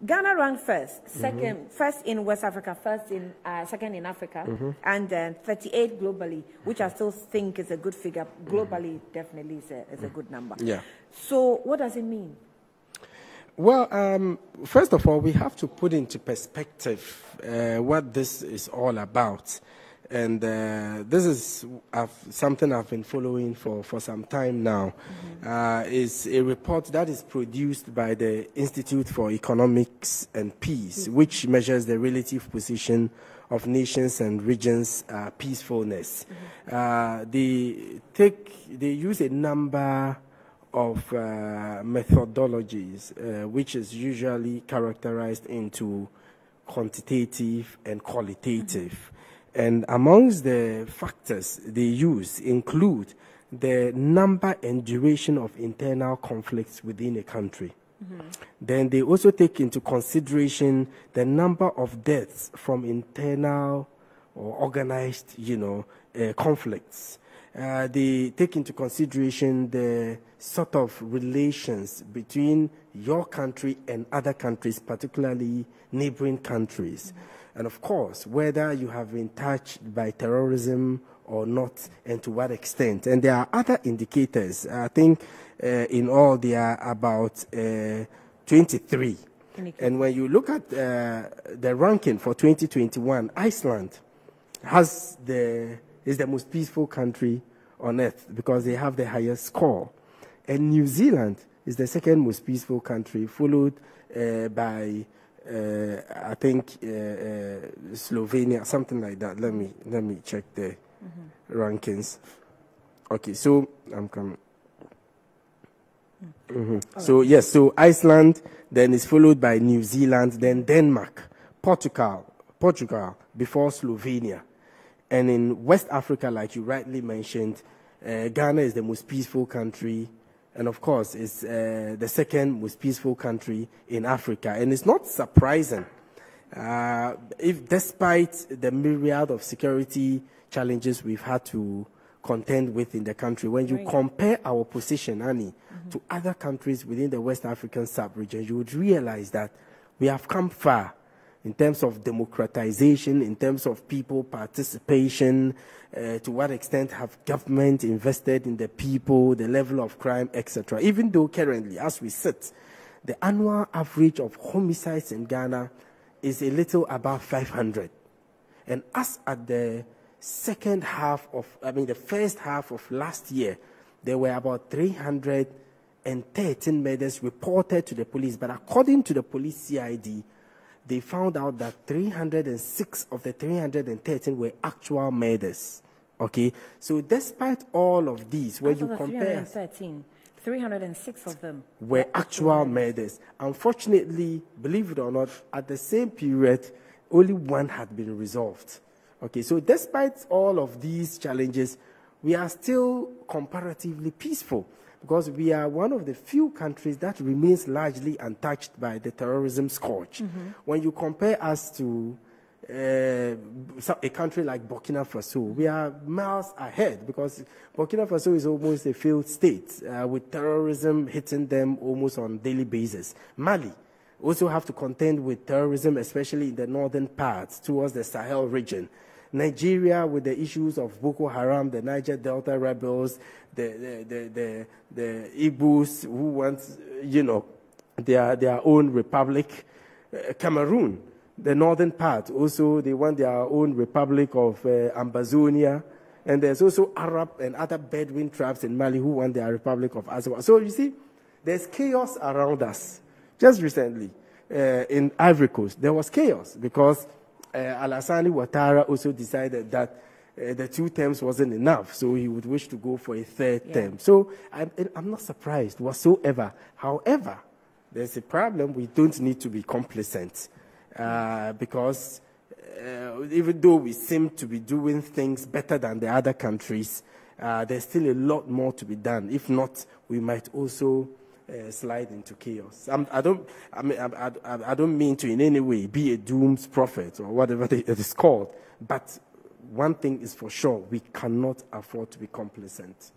Ghana ranked first, second, first in West Africa, second in Africa, and then 38 globally, which I still think is a good figure. Globally, definitely is a good number. Yeah. So what does it mean? Well, first of all, we have to put into perspective what this is all about. And this is something I've been following for some time now. It's a report that is produced by the Institute for Economics and Peace, which measures the relative position of nations and regions' peacefulness. They use a number of methodologies, which is usually characterized into quantitative and qualitative. And amongst the factors they use include the number and duration of internal conflicts within a country. Then they also take into consideration the number of deaths from internal or organized, conflicts. They take into consideration the sort of relations between your country and other countries, particularly neighboring countries. And of course, whether you have been touched by terrorism or not, and to what extent. And there are other indicators. I think in all there are about 23. And when you look at the ranking for 2021, Iceland is the most peaceful country on earth because they have the highest score. And New Zealand is the second most peaceful country, followed by I think Slovenia, something like that. Let me check the rankings. Okay, so I'm coming. So yes, so Iceland then is followed by New Zealand, then Denmark, Portugal before Slovenia, and in West Africa, like you rightly mentioned, Ghana is the most peaceful country. And of course, it's the second most peaceful country in Africa. And it's not surprising if despite the myriad of security challenges we've had to contend with in the country, when you compare our position, Annie, to other countries within the West African sub-region, you would realize that we have come far in terms of democratization, in terms of people participation, to what extent have government invested in the people, the level of crime, etc. Even though currently, as we sit, the annual average of homicides in Ghana is a little above 500. And as at the first half of last year, there were about 313 murders reported to the police. But according to the police CID, they found out that 306 of the 313 were actual murders. Okay, so despite all of these, when you compare, 306 of them were actual murders. Unfortunately, believe it or not, at the same period, only one had been resolved. Okay, so despite all of these challenges, we are still comparatively peaceful because we are one of the few countries that remains largely untouched by the terrorism scourge. When you compare us to a country like Burkina Faso, we are miles ahead because Burkina Faso is almost a failed state with terrorism hitting them almost on a daily basis. Mali also have to contend with terrorism, especially in the northern parts towards the Sahel region. Nigeria with the issues of Boko Haram, the Niger Delta rebels, the Igbos who want, their own republic. Cameroon, the northern part, also they want their own republic of Ambazonia. And there's also Arab and other Bedouin tribes in Mali who want their republic of Azawad. So you see, there's chaos around us. Just recently, in Ivory Coast, there was chaos because Alassane Ouattara also decided that the 2 terms wasn't enough, so he would wish to go for a 3rd term. So I'm not surprised whatsoever. However, there's a problem. We don't need to be complacent because even though we seem to be doing things better than the other countries, there's still a lot more to be done. If not, we might also slide into chaos. I don't mean to in any way be a doomed prophet or whatever it is called, but one thing is for sure, we cannot afford to be complacent.